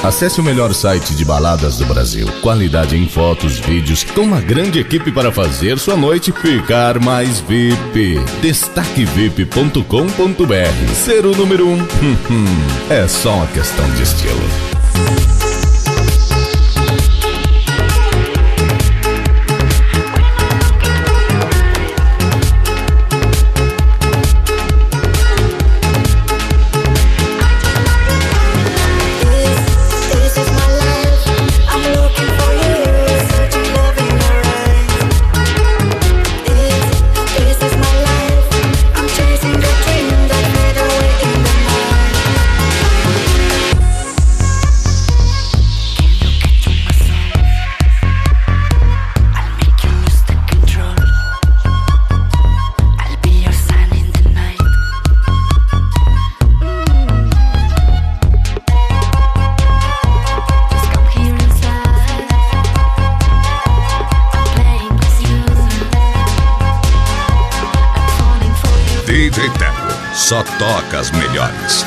Acesse o melhor site de baladas do Brasil. Qualidade em fotos, vídeos, com uma grande equipe para fazer sua noite ficar mais VIP. Destaquevip.com.br. Ser o número 1 é só uma questão de estilo. DJ Teco só toca as melhores.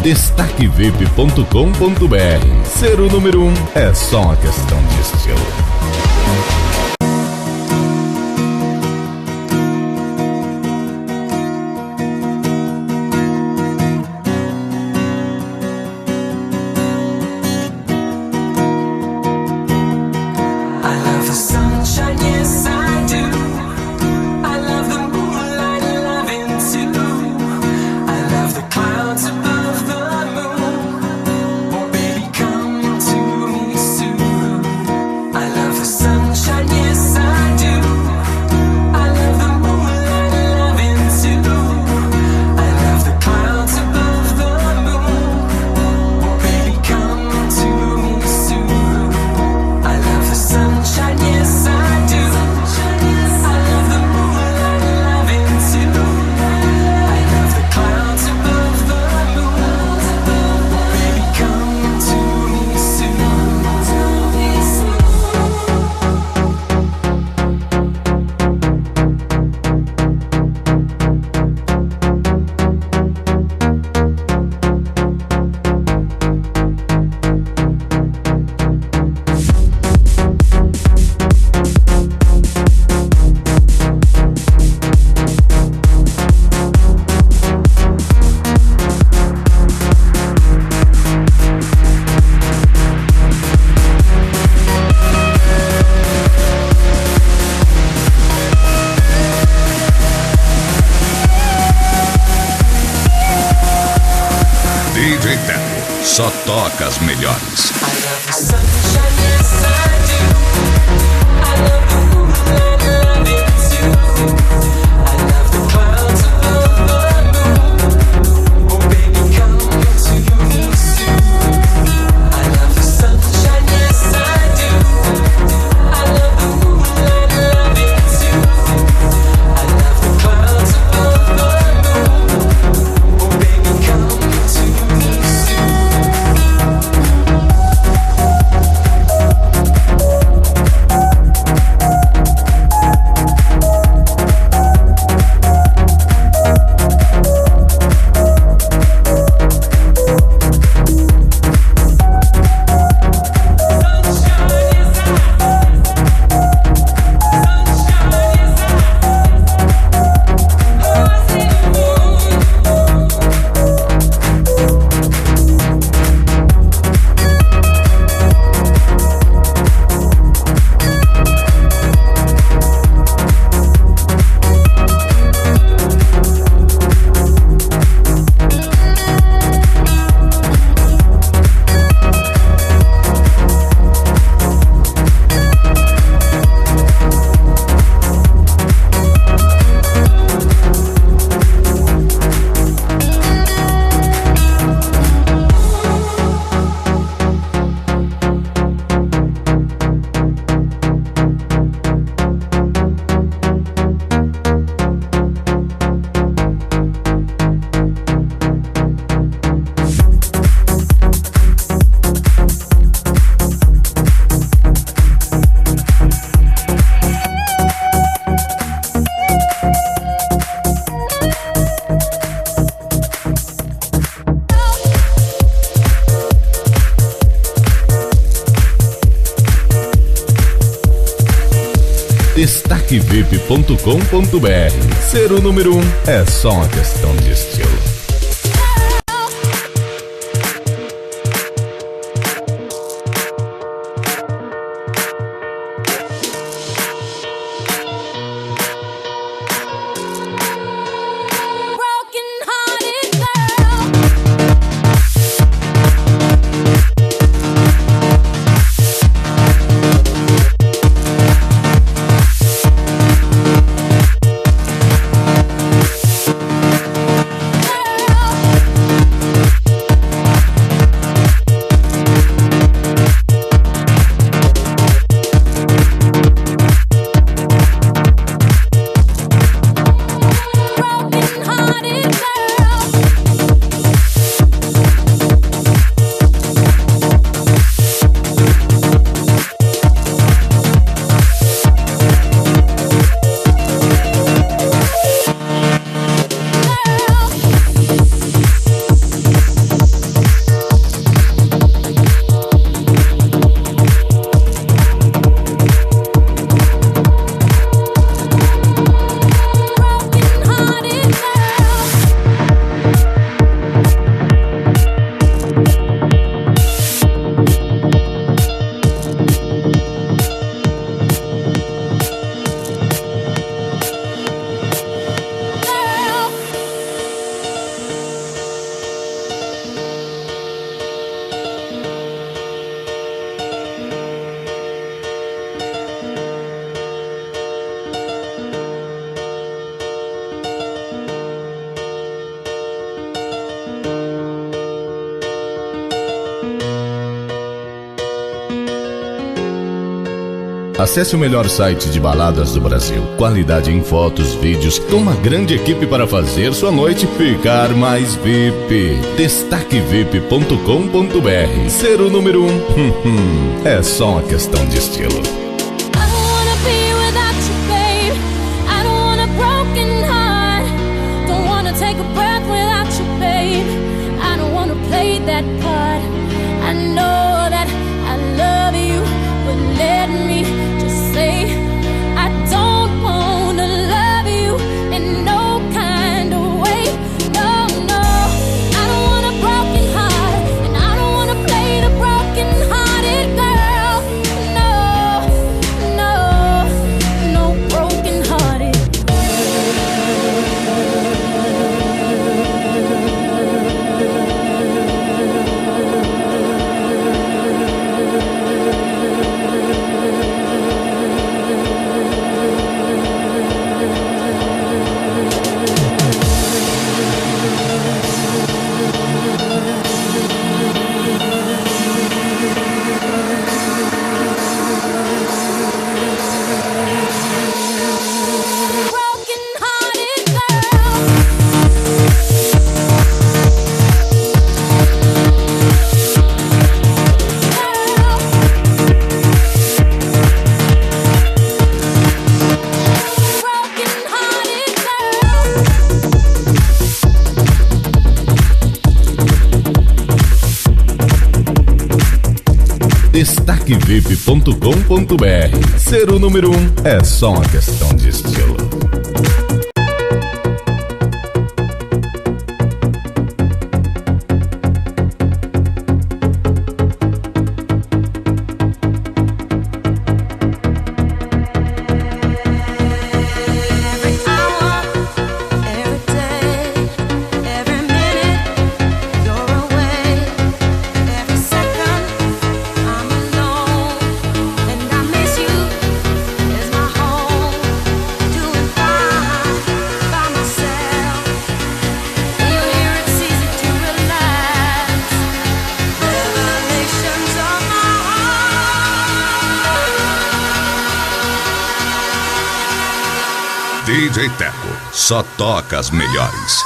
Destaquevip.com.br. Ser o número 1 é só uma questão de estilo. I love Eita, só toca as melhores. destaquevip.com.br. Ser o número 1 é só uma questão de estilo. Acesse o melhor site de baladas do Brasil. Qualidade em fotos, vídeos, com uma grande equipe para fazer sua noite ficar mais VIP. destaquevip.com.br. Ser o número 1 é só uma questão de estilo. Destaquevip.com.br. Ser o número 1 é só uma questão de estilo. DJ Teco, só toca as melhores.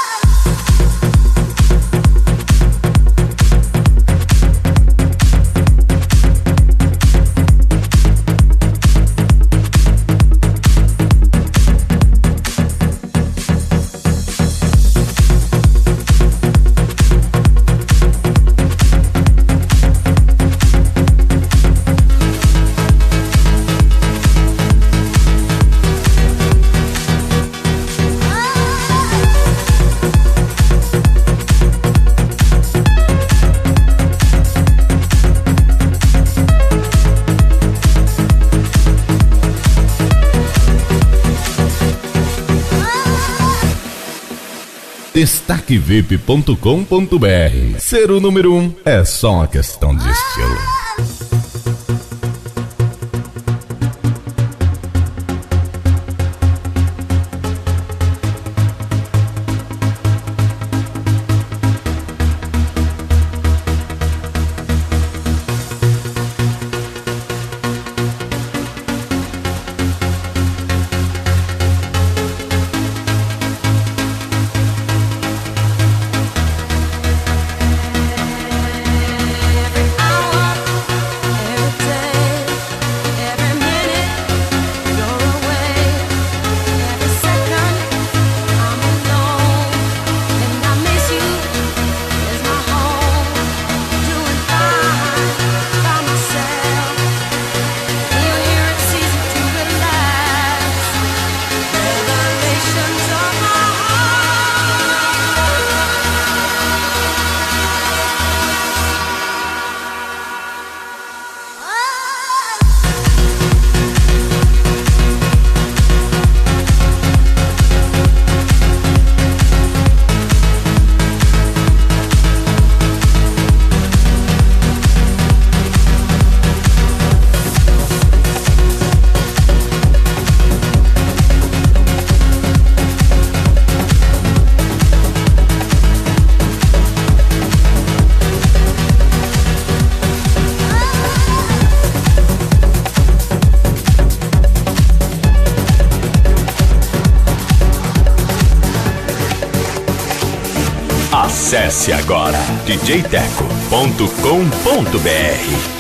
Destaquevip.com.br. Ser o número 1 é só uma questão de estilo. Acesse agora djteco.com.br.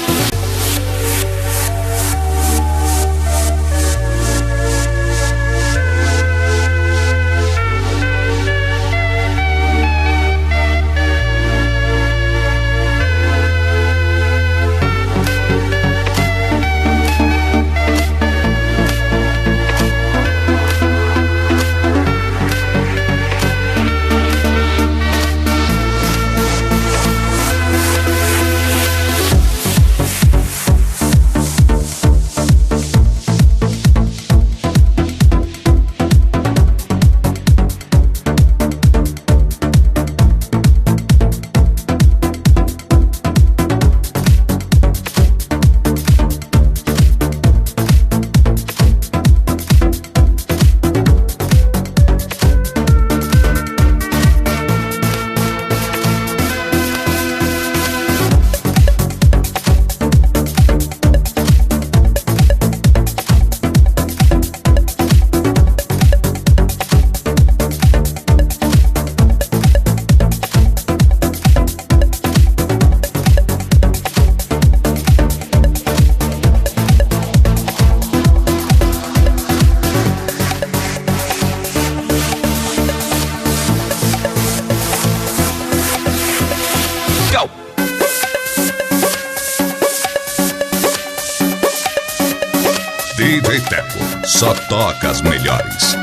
só toca as melhores.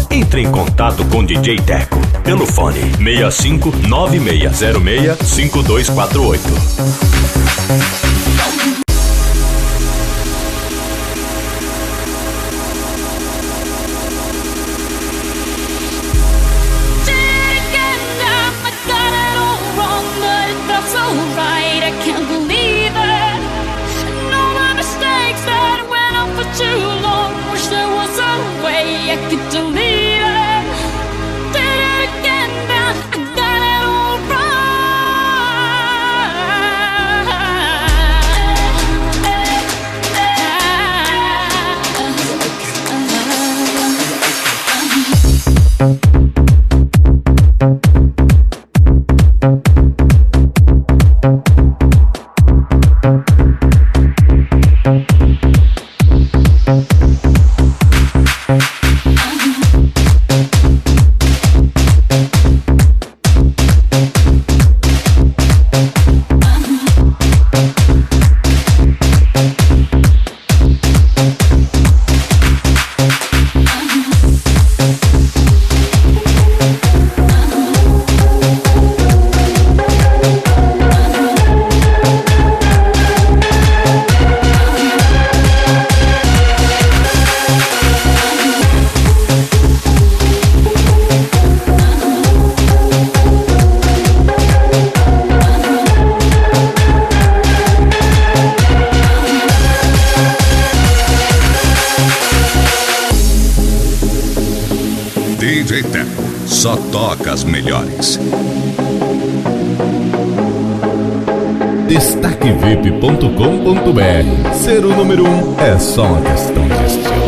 Entre em contato com DJ Teco pelo fone 6596065248. DJ Teco só toca as melhores. Destaquevip.com.br. Ser o número 1 é só uma questão de estilo.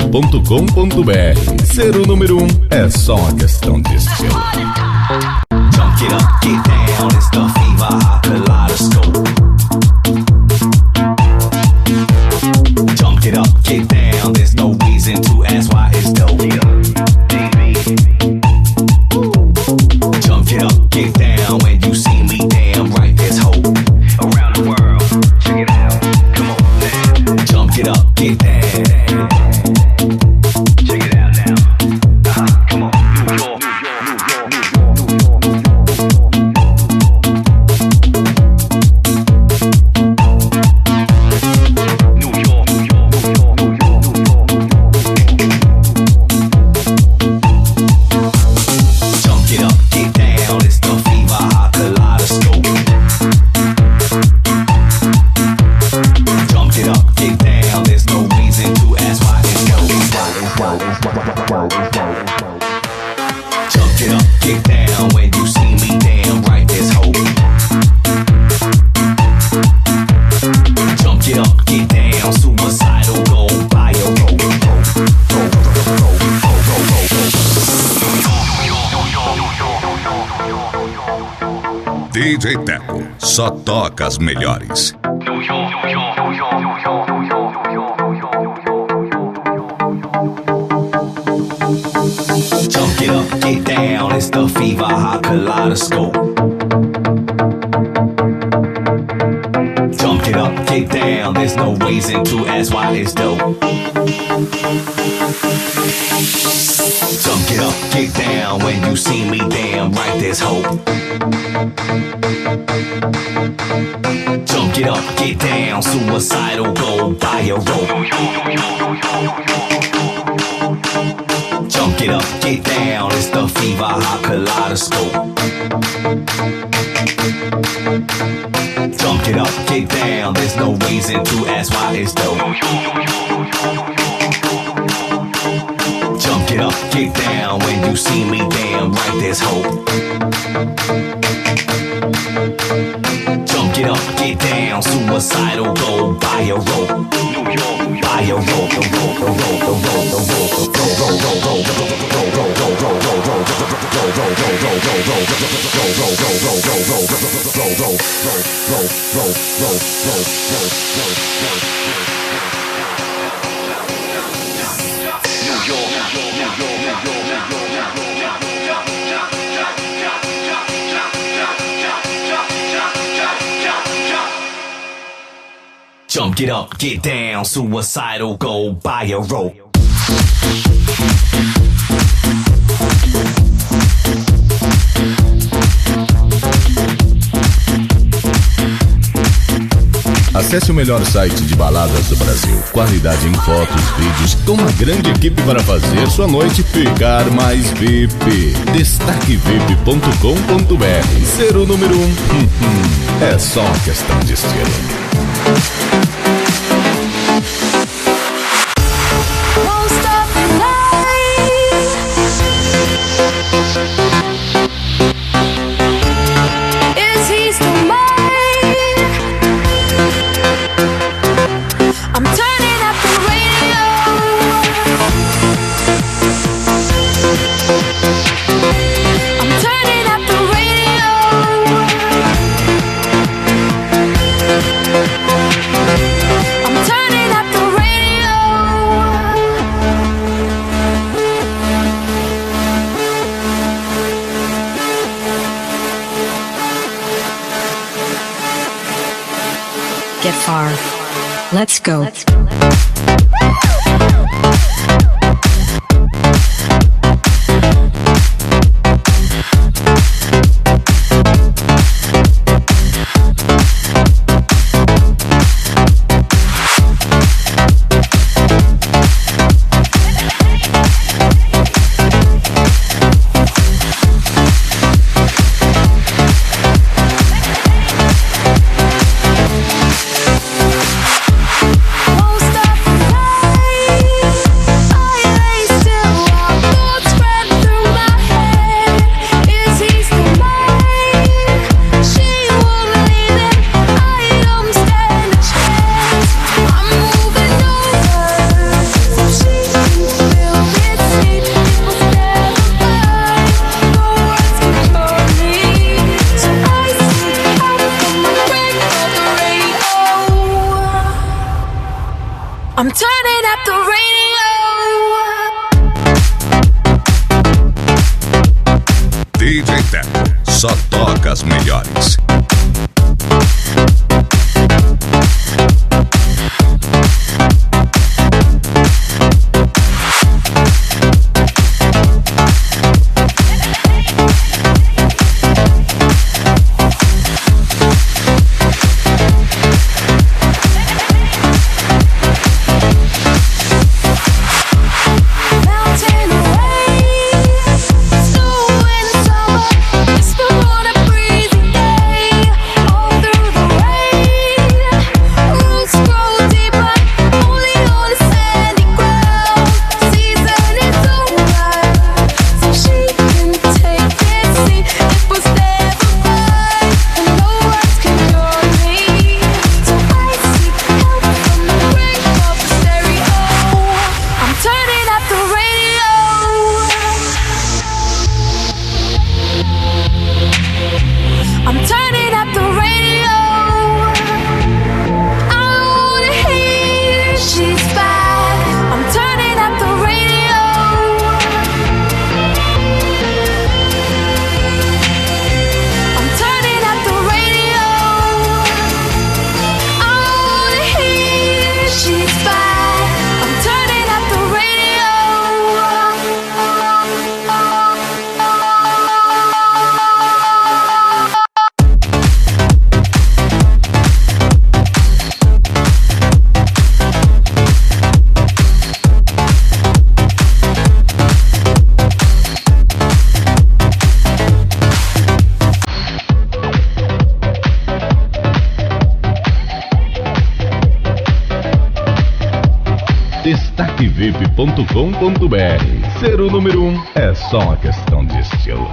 destacevip.com.br. Ser o número 1 é só uma questão de estilo. Jump it up, get down, it's the fever, kaleidoscope. Jump it up, get down, there's no reason to ask why it's dope. Jump it up, get down, when you see me, damn right, there's hope. Around the world, check it out, come on now. Jump it up, get down. Check it out now. Come on, New York, Jump it up, get down, it's the fever, kaleidoscope. Jump it up, get down, there's no reason to ask why it's dope. Jump it up, get down, when you see me, damn right, there's hope. Jump it up, get down, suicidal, go buy a rope. DJ Teco, só toca as melhores. Jump it up, get down, it's the fever, hot kaleidoscope. Jump it up, get down, there's no reason to ask why it's dope. Jump it up, get down, when you see me, damn right, there's hope. Jump it up, get down, suicidal, go buy a rope. Jump it up, get down, it's the fever, hot kaleidoscope. Jump it up, get down, there's no reason to ask why it's dope. Jump it up, get down, when you see me, damn right, there's hope. Jump it up, get down, suicidal, go buy a rope. Buy a rope, a rope, a rope, a rope, a rope, Jump it up, get down, suicidal, go buy a rope. Acesse o melhor site de baladas do Brasil. Qualidade em fotos, vídeos, com uma grande equipe para fazer sua noite ficar mais VIP. Destacevip.com.br. Ser o número 1 é só uma questão de estilo. Won't stop the night. Is he still mine? I'm turning up the radio. I'm turning up the radio. I'm turning up the radio. Get far. Let's go. Won't stop the night. I'm turning up the radio. DJ Teco, só toca as melhores. Mountain away, snow and summer, whisper on a breezy day. All through the rain, roots grow deeper, only on the sandy ground. Season is over, so she can take this sea. It was never mine, and no words can cure me. So I seek help from the brink of the stereo. I'm turning up the radio. I'm turning up the radio. I wanna hear she's back. I'm turning up the radio. I'm turning up the radio. I wanna hear she's back. I'm turning up the radio. destaquevip.com.br. Ser o número 1 é só uma questão de estilo.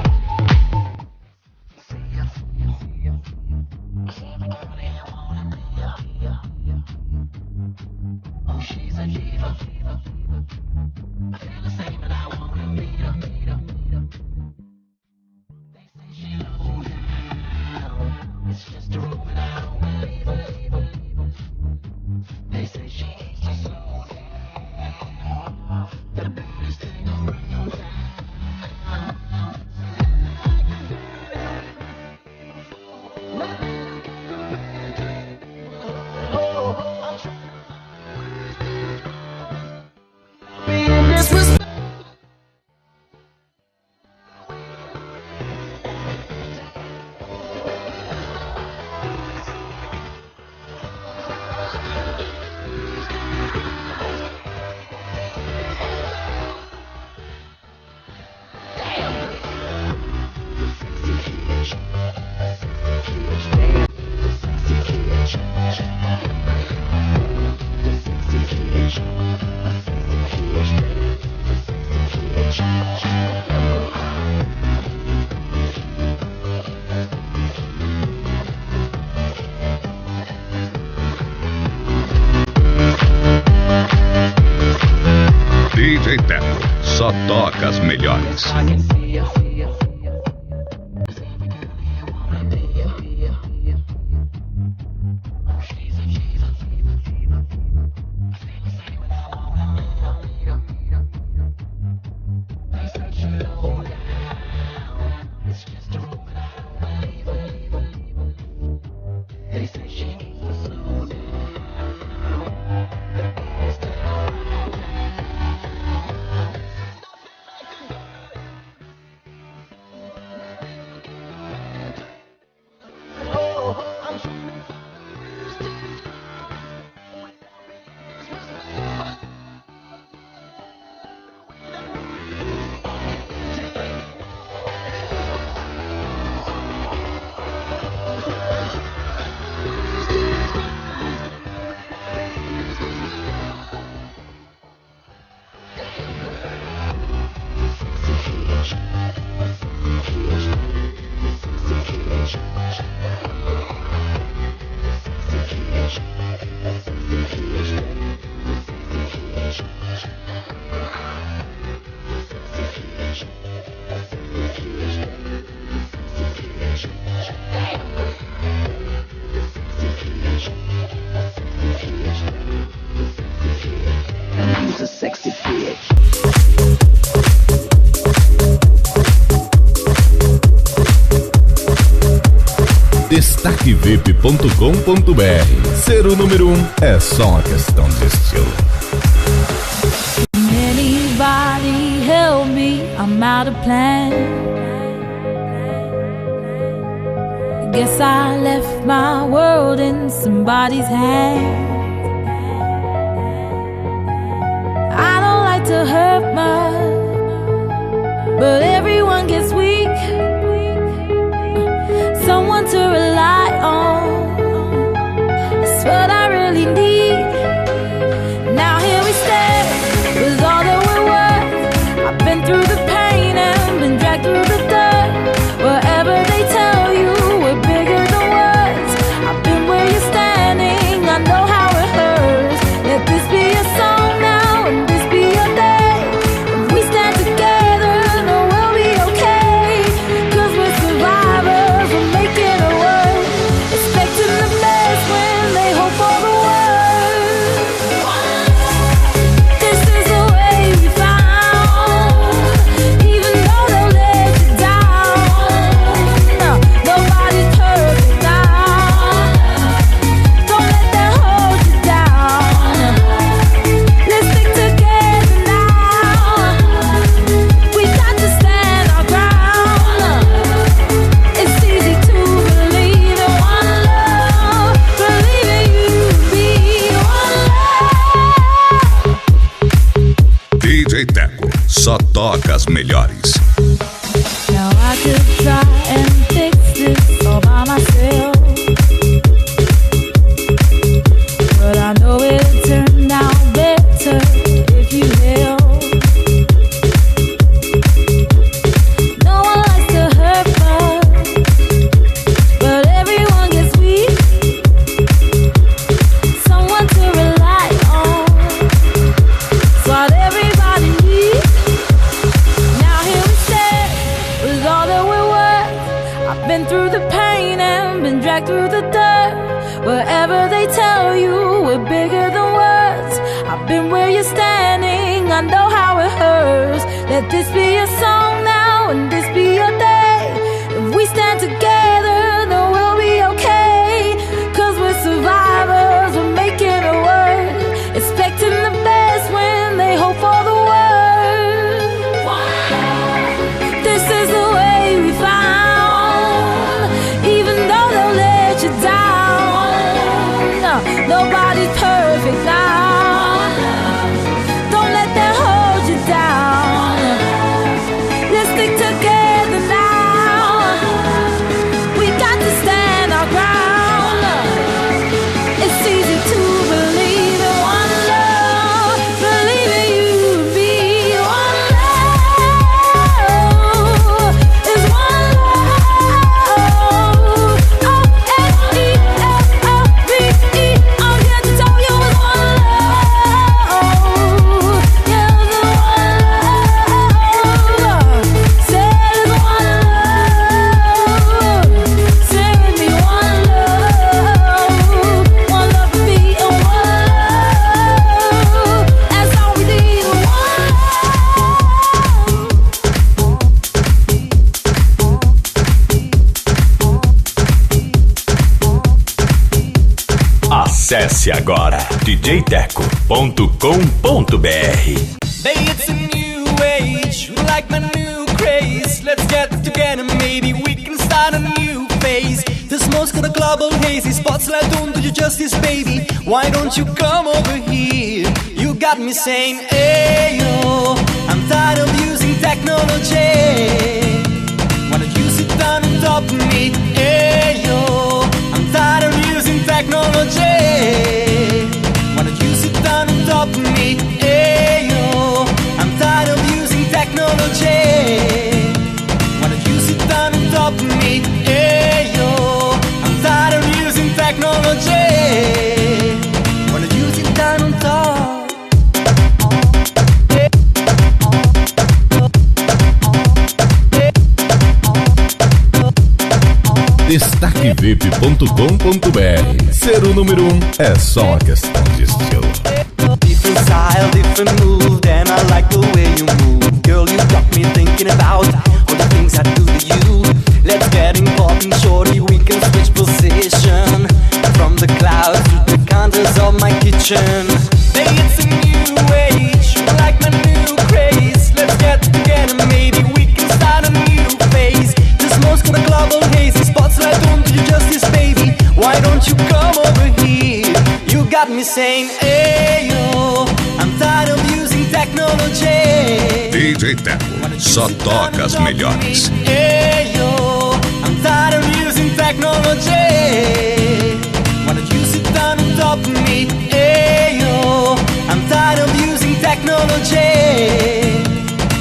This was DJ Teco, só toca as melhores. destaquevip.com.br. Ser o número 1 é só uma questão de estilo. Anybody help me? I'm out of plan. Guess I left my world in somebody's hands. I don't like to hurt much, but everyone gets weak. Someone to rely on, that's what I really need. Now here we stand, with all that we're worth. I've been through the pain and been dragged through the dirt. Whatever they tell you, we're bigger than words. I've been where you're standing, I know how it hurts. Let this be a song now, and this be your day. If we stand together, no, we'll be okay. 'Cause we're survivors, we're making it work. Expecting the best when they hope for the worst. This is the way we found. Even though they'll let you down, no, nobody's perfect now. Don't let that hold you down. Let's stick together now. We got to stand our ground. It's easy to believe in one love, believe in you and me, one love. DJ Teco, só toca as melhores. Now I could try and fix this all by myself, but I know it'll turn out better if you help. No one likes to hurt much, but everyone gets weak. Someone to rely on, it's what everybody needs. Now here we stand, with all that we're worth. I've been through the pain and been dragged through the dirt. Whatever they tell you, we're bigger than words. I've been where you're standing, I know how it hurts. Let this be a song now, and this be your day. If we stand together, then we'll be okay. 'Cause we're survivors, we're making it work. Expecting the best when they hope for the worst. This is the way we found. Even though they'll let you down, no, nobody's perfect now. Don't let that hold you down. Let's stick together now. We got to stand our ground. It's easy to believe in one love, believe in you and me. One love is one love. O-N-E-L-O-V-E. I'm here to tell you it's one love. Yeah, it's one love. Say it's one love. Say with me, one love. One love for me and one love. That's all we need, one Acesse agora djteco.com.br. Baby, it's a new age, like my new craze. Let's get together, maybe we can start a new phase. The smoke's got a global hazy, spotlight don't do you justice, baby. Why don't you come over here? You got me saying, hey yo, I'm tired of using technology. Why don't you sit down on top of me? Hey yo, I'm tired of using technology. Why don't you sit down on top of me? Hey yo, I'm tired of using technology. Why don't you sit down on top of me? Hey yo, I'm tired of using technology. Why don't you sit down on top? destaquevip.com.br. Ser o número 1 é só uma questão de estilo. Different style, different move, and I like the way you move. Girl, you got me thinking about all the things I do to you. Let's get important, shorty, we can switch positions. from the clouds to the counters of my kitchen. Hey, it's a new age, like my new craze. Let's get together, maybe we can start a new phase. The smoke's gonna global haze, the spotlight don't do you justice, baby. Why don't you come over here? You got me saying, hey yo, I'm tired of using technology. DJ Teco, só toca as melhores. Hey yo, I'm tired of using technology. Why don't you sit down on top of me? Hey yo, I'm tired of using technology.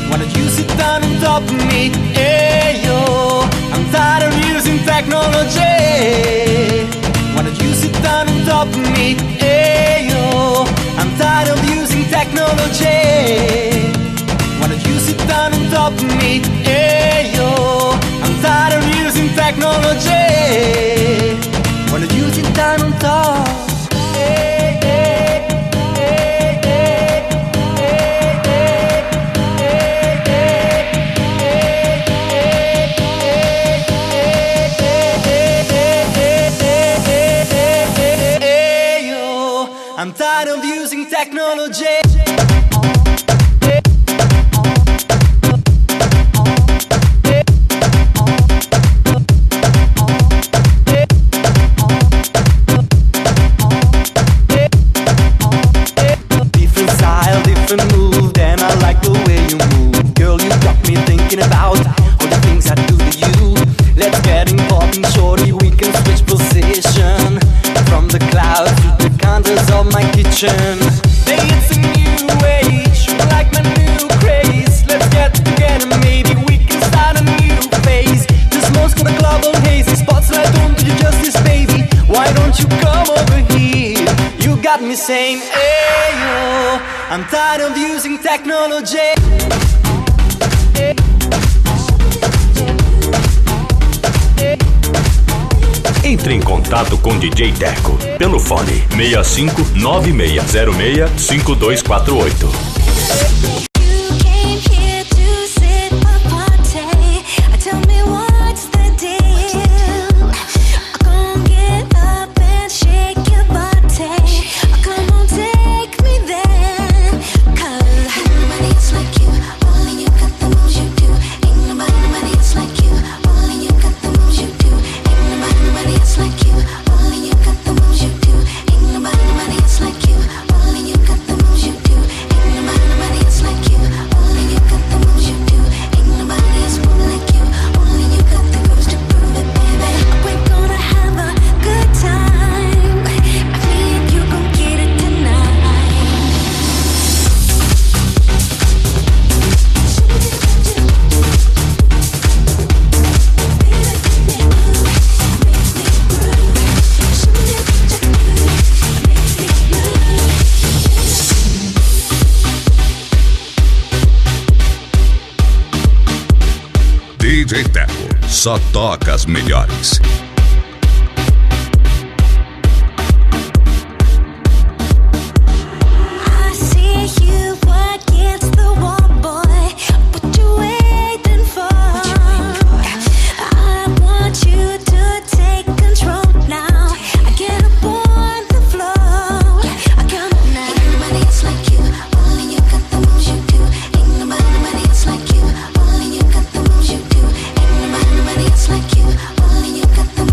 Why don't you sit down on top of me? Hey yo, I'm tired of using technology. Why don't you sit down on top of me? Hey yo, I'm tired of using technology. Why don't you sit down on top of me? Hey yo, I'm tired of using technology. Why don't you sit down on top? Hey, hey, hey, hey, hey yo, I'm tired of using technology. Move, and I like the way you move. Girl, you got me thinking about all the things I do to you. Let's get important, shorty, we can switch position. From the clouds to the counters of my kitchen. Hey, it's a new age, like my new craze. Let's get together, maybe we can start a new phase. The smoke's gonna global haze, the spotlight don't do you justice, baby. Why don't you come over here? You got me saying, hey yo, I'm tired of using technology. Entre em contato com DJ Teco pelo fone 65 9606 5248. DJ Teco, só toca as melhores. Like you, only you got the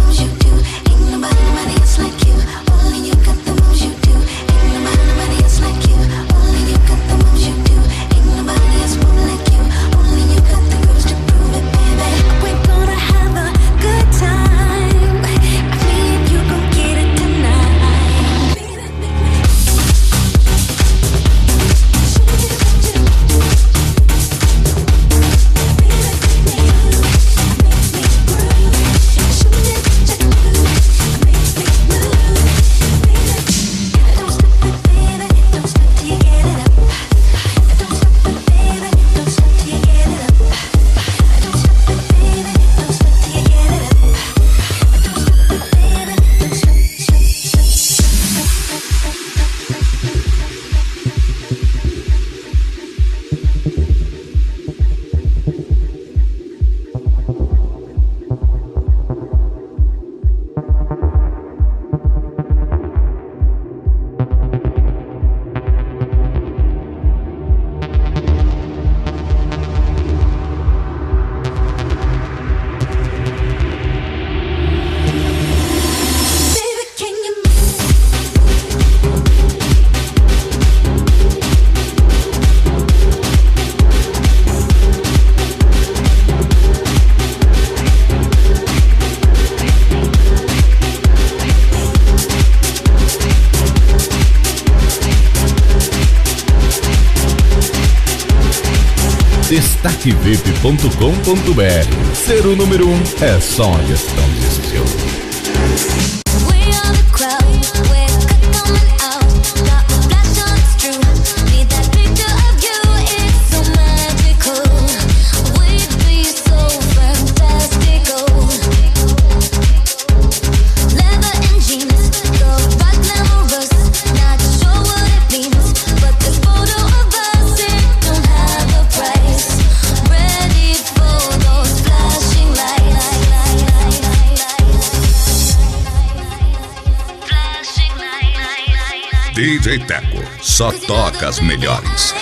destaquevip.com.br. Ser o número 1 é só uma questão de estilo. We are the crowd, we're coming out. Got the flash on, it's true. Need that picture of you, it's so magical. We'd be so fantastical. Leather and jeans, so right glamorous. Not sure what it means, but this photo of us, it don't have a price. Ready for those flashing lights. DJ Teco, só toca as melhores.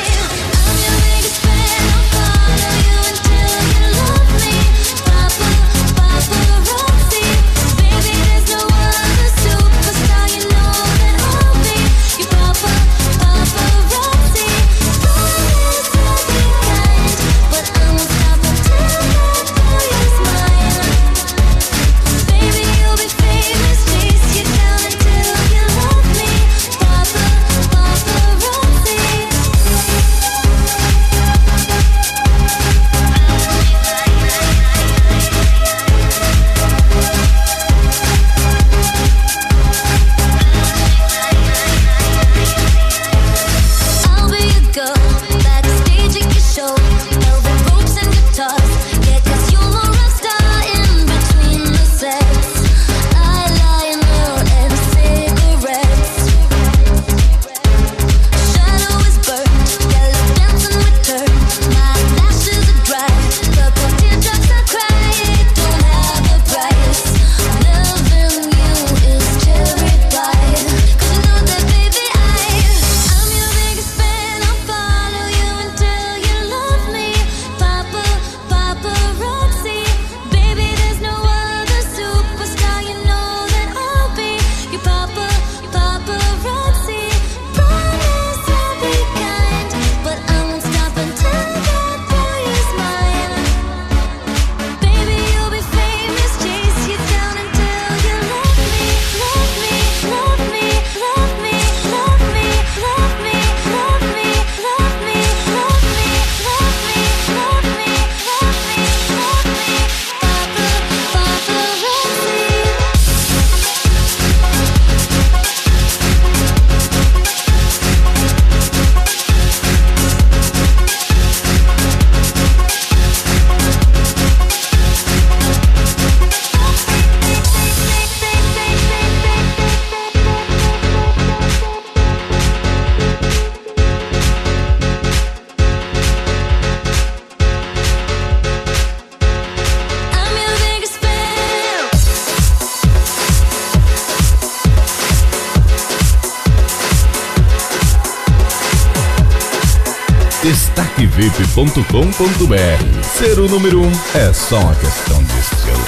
destaquevip.com.br. Ser o número 1 é só uma questão de estilo.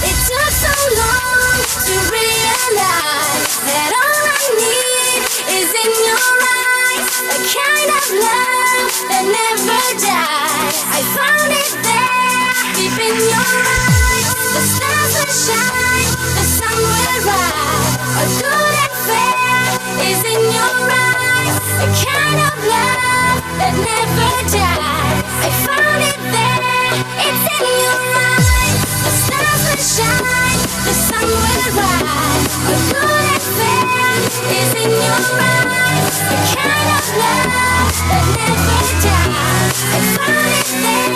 It took so long to realize that all I need is in your eyes, a kind of love that never dies. I found it there, deep in your eyes. The stars will shine, the sun will rise. A good affair is in your eyes, a kind of love that never dies. I found it there, it's in your eyes. The stars will shine, the sun will rise. A good affair is in your eyes, a kind of love that never dies. I found it there,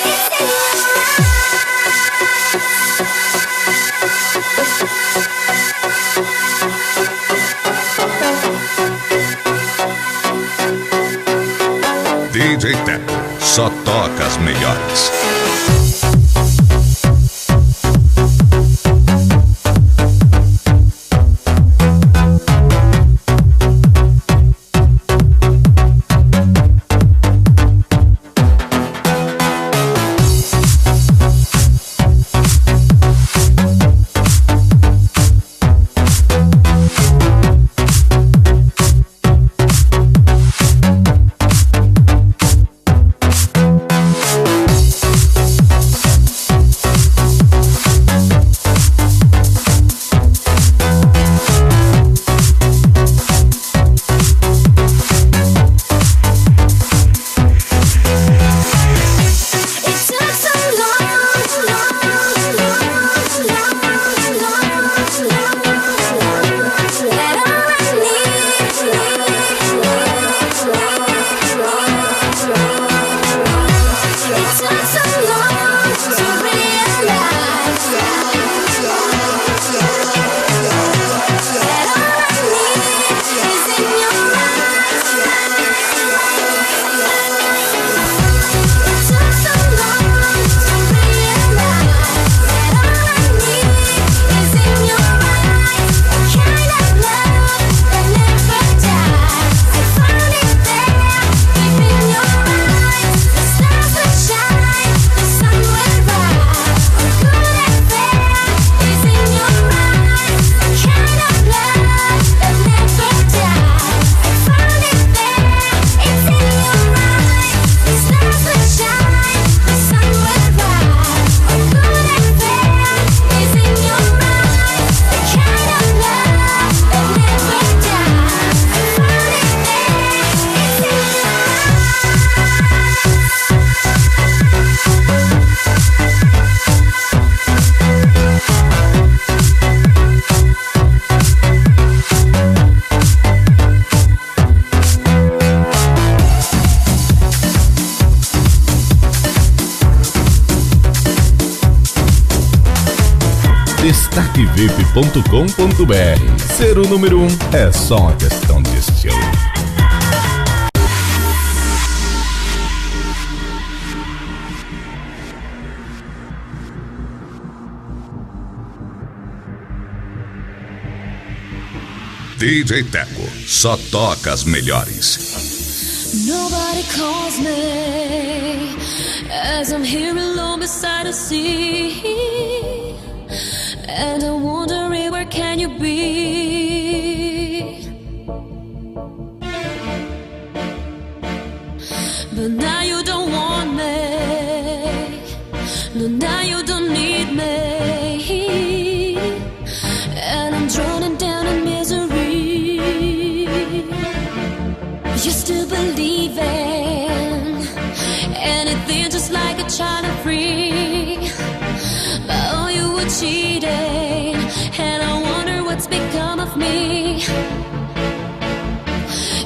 it's in your DJ Teco, só toca as melhores. destaquevip.com.br. Ser o número 1 é só uma questão de estilo. DJ Teco, só toca as melhores. Nobody calls me as I'm here alone beside the sea, and I'm wondering where can you be? But now you don't want me, no, now you don't need me, and I'm drowning down in misery. You still believe in anything, just like a child of free. But oh, you were cheating, and I wonder what's become of me.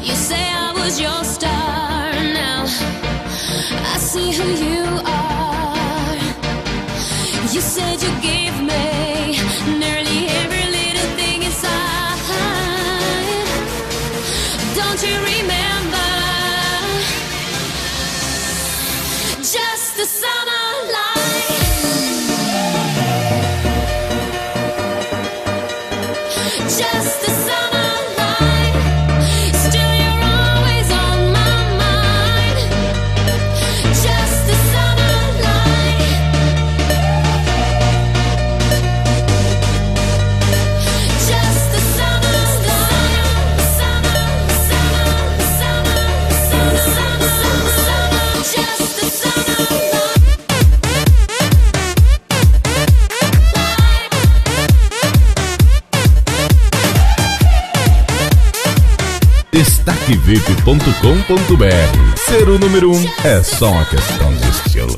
You say I was your star, now I see who you are. You said you gave me nearly every little thing inside. Don't you remember? Just the summer light, just the summer light. Still you're always on my mind. Just the summer light, just the summer light. Summer, summer, summer, summer, summer, summer, just the summer light. destaquevip.com.br. Ser o número 1 é só uma questão de estilo.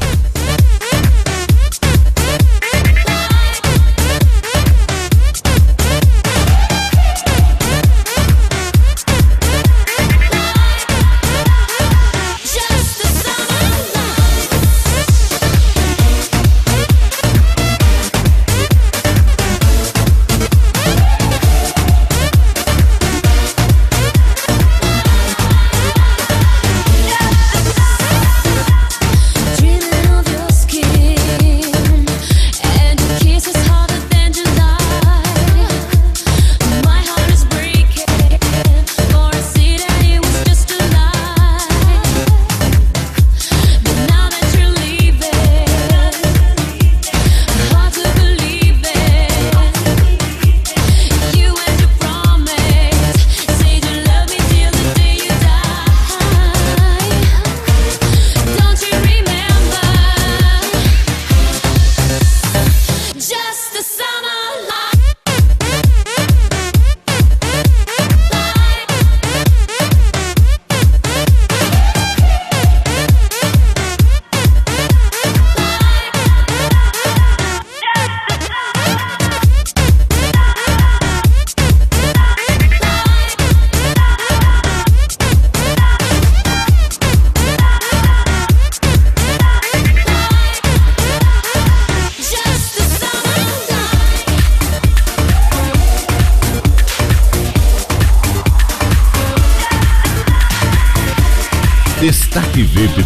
Just the summer light. Dreaming of your skin, and your kiss is harder than July. My heart is breaking, for I see that it was just a lie. But now that you're leaving, hard to believe it. You and your promise, said you love me till the day you die. Don't you remember? Just the summer light. Just the summer light.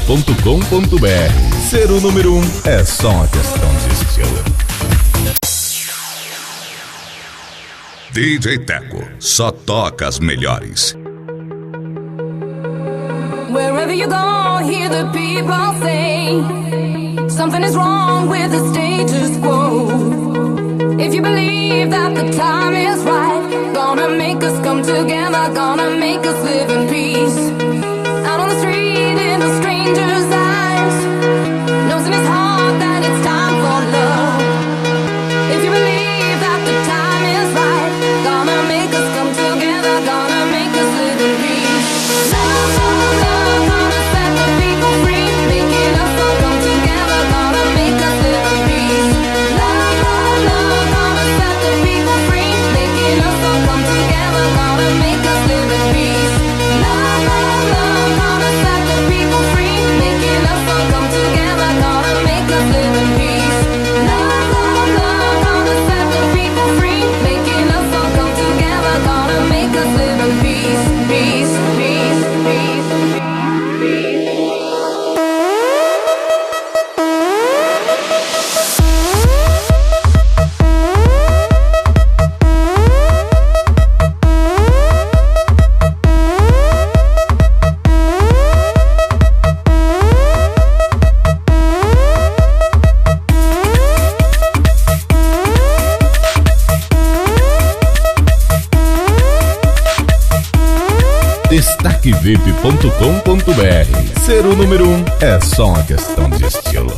destaquevip.com.br. Ser o número 1 é só uma questão de estilo. DJ Teco, só toca as melhores. Wherever you go, hear the people say something is wrong with the status quo. If you believe that the time is right, gonna make us come together, gonna make us live in peace. Out on the street, in a stranger's eyes, knows in his heart that it's time for love. If you believe that the time is right, gonna make us come together, gonna make us live in peace. Love, love, love, gonna set the people free, making us all come together, gonna make us live in peace. Love, love, love, gonna set the people free, making us all come together, gonna make us live in peace. destaquevip.com.br. Ser o número 1 é só uma questão de estilo.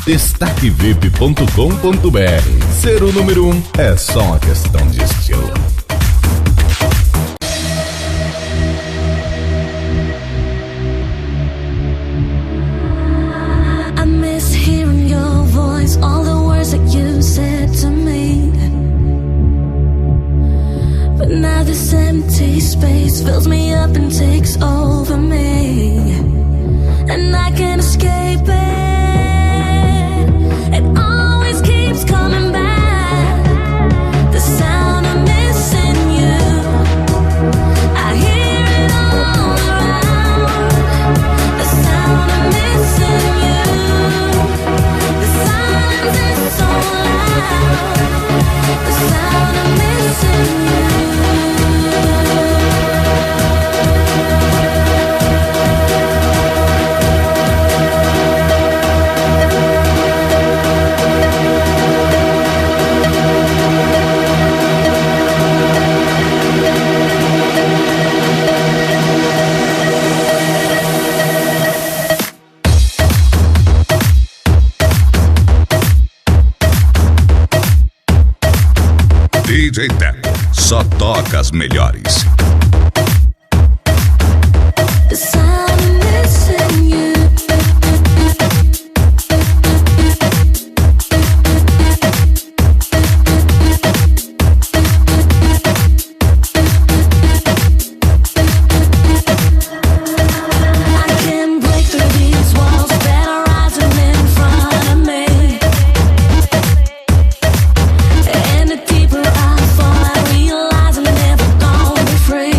destaquevip.com.br. Ser o número 1 é só uma questão de estilo. I miss hearing your voice, all the words that you said to me. But now this empty space fills me up and takes over me, and I can't escape it. It always keeps coming back. The sound of missing you, I hear it all around. The sound of missing you, the silence is so loud. The sound of missing you. DJ Teco só toca as melhores. The sound of missing you. I can't break through these walls that are rising in front of me. And the deeper I fall, I realize I'm never gonna be free.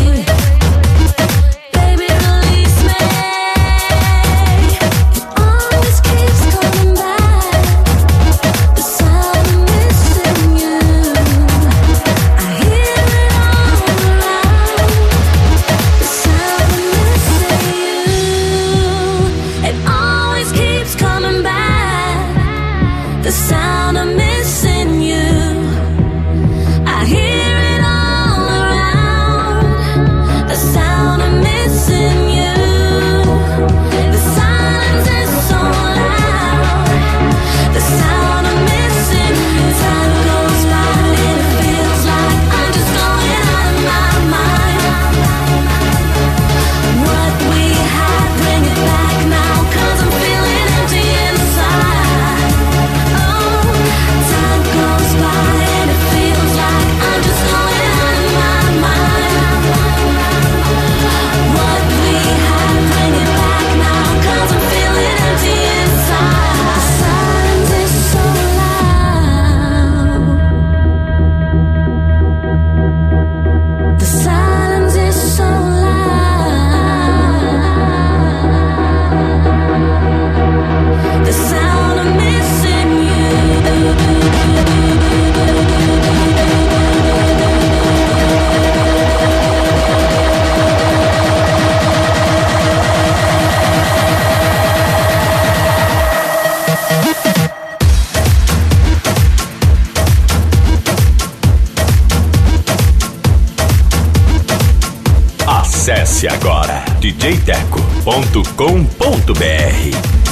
Acesse agora djteco.com.br.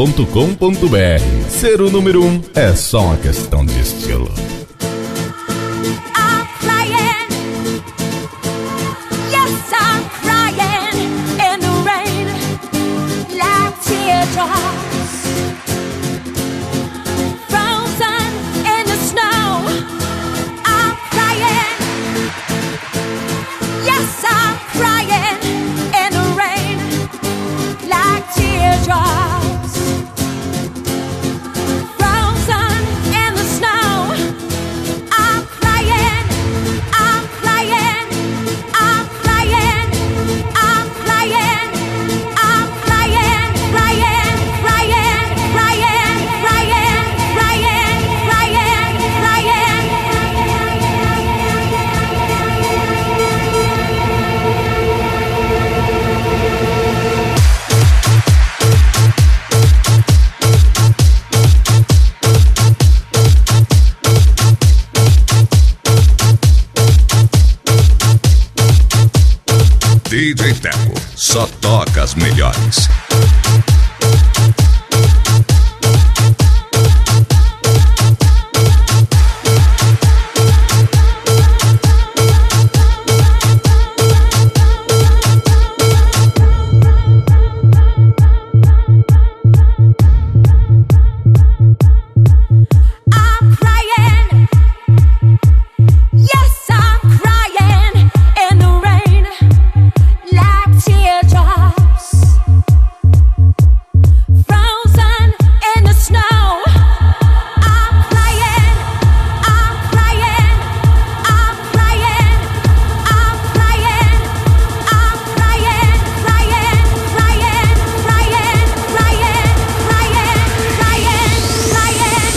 DestaqueVip.com.br. Ser o número 1 é só uma questão de estilo. I'm flying, yes I'm crying in the rain like teardrops, frozen in the snow. I'm crying, yes I'm crying in the rain like teardrops, frozen in the snow. I'm flying, I'm flying, I'm flying, I'm flying, I'm flying, flying, flying, flying, flying, flying, flying, flying. DJ Teco, só toca as melhores. I'm crying, yes I'm crying in the rain like teardrops, frozen in the snow. I'm flying, I'm flying, I'm flying, I'm flying, I'm flying, flying, flying, flying, flying, flying, flying, flying.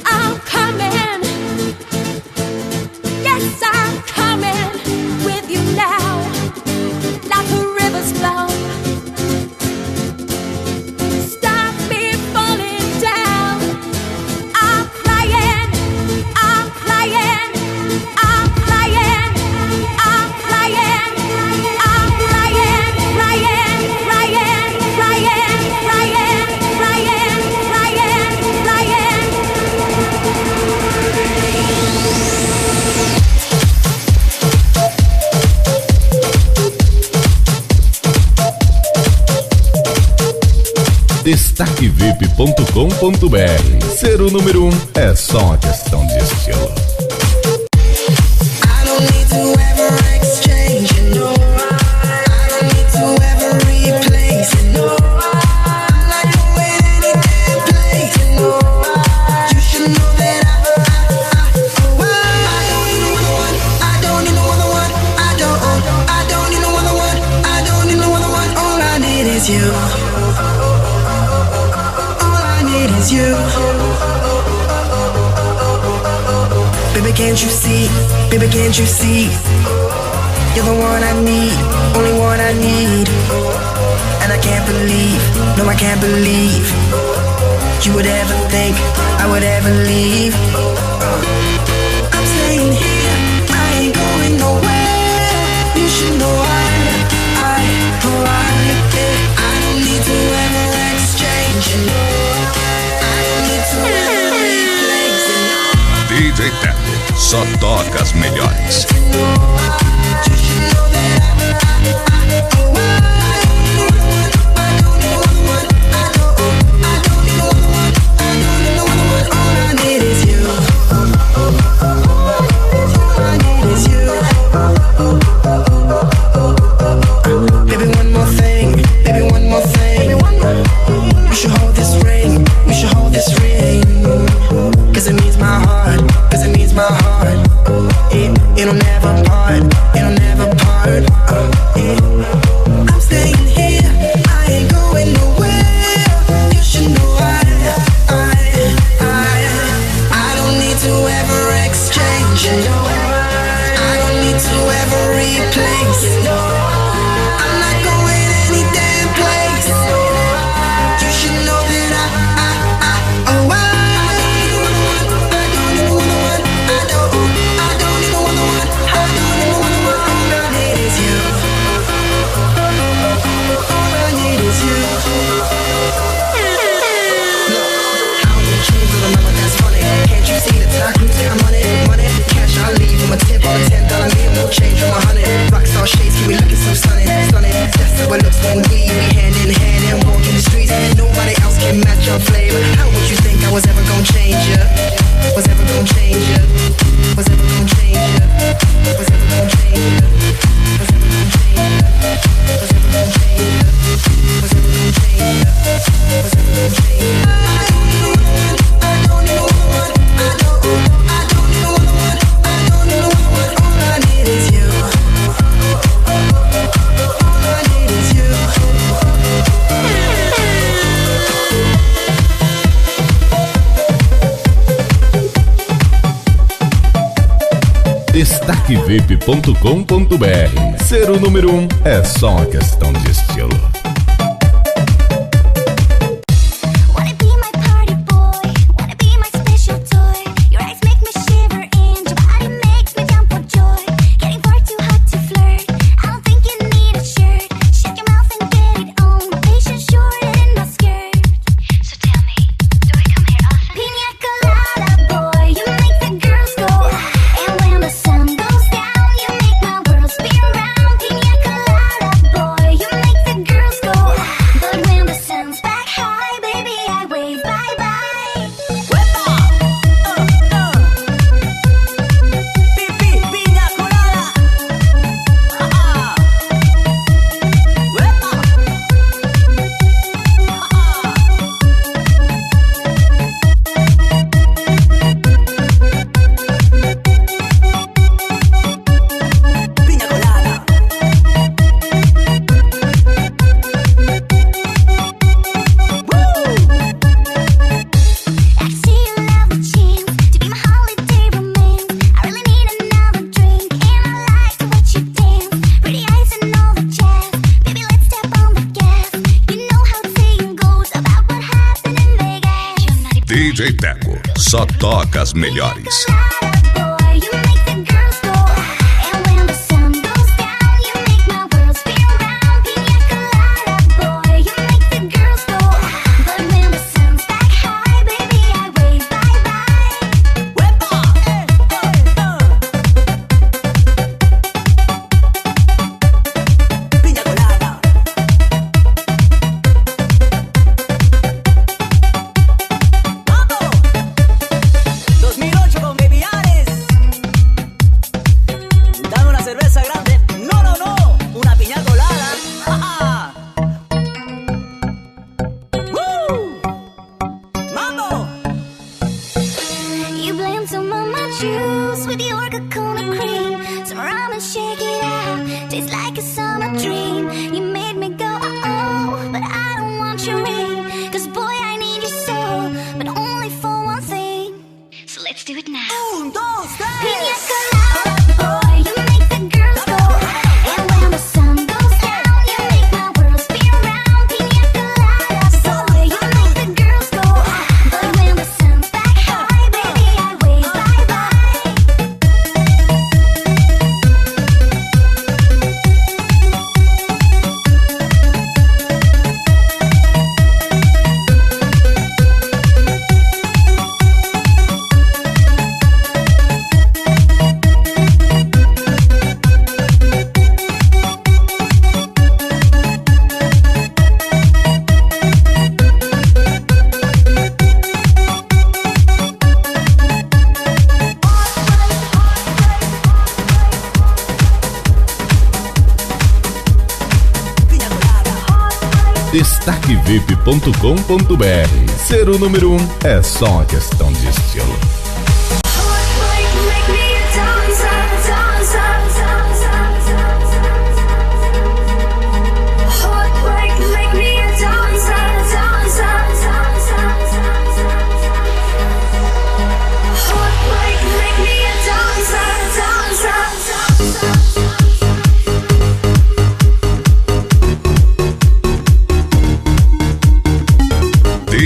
I'm coming, yes I'm coming with you now, like the rivers flow. Stop me falling down. I'm flying, I'm flying, I'm flying, I'm flying, I'm flying, flying, flying, flying, flying, flying, flying, flying. DestaqueVip.com.br. Ser o número 1 é só uma questão de estilo. I don't need to ever exchange, you know. I don't need to ever replace, you know. I'm not going any damn place, you know. You should know that I don't need no other one. I don't need no other one. I don't need no other one. All I need is you. All I need is you. Baby, can't you see? Baby, can't you see? You're the one I need, only one I need. And I can't believe, no I can't believe you would ever think I would ever leave. I'm staying here, I ain't going nowhere. You should know I don't need to ever exchange, you know. I don't need to ever replace, you know. Só toca as melhores. It'll never part, it'll never part. I'm staying here, I ain't going nowhere. You should know I don't need to ever exchange. I don't need to ever replace. I'm not going any damn place. You should know that change from 100 rockstar shades, keep me looking so stunning, stunning. That's how it looks when we hand in hand and walk in the streets. Nobody else can match your flavor. How would you think I was ever gonna change ya? Was ever gonna change ya? Was ever gonna change ya? Was ever gonna change ya? Was ever gonna change ya? Was ever gonna change ya? Was ever gonna change ya? Was ever gonna change ya? I don't know what, I don't know what, I don't know what, I don't know what. All I need is you. All I need is you. DestaqueVip.com.br. Ser o número 1 é só uma questão de estilo. DJ Teco, só toca as melhores. Baby, destaquevip.com.br. Ser o número 1 é só uma questão de estilo.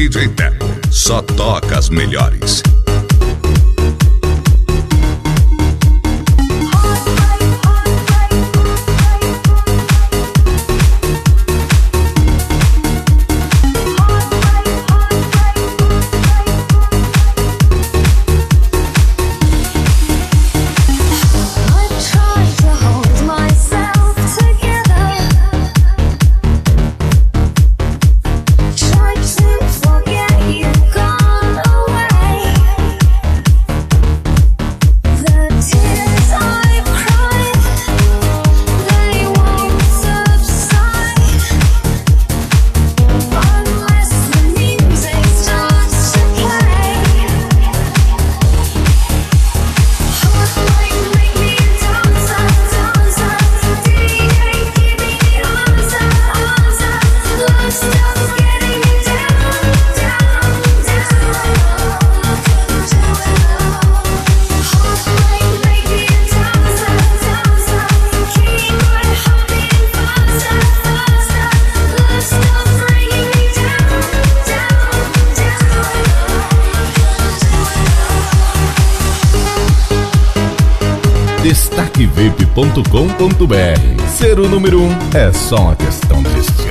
DJ Teco só toca as melhores. destaquevip.com.br. Ser o número 1 é só uma questão de estilo.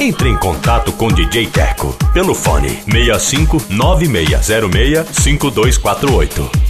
Entre em contato com DJ Teco pelo fone 65 9606 5248.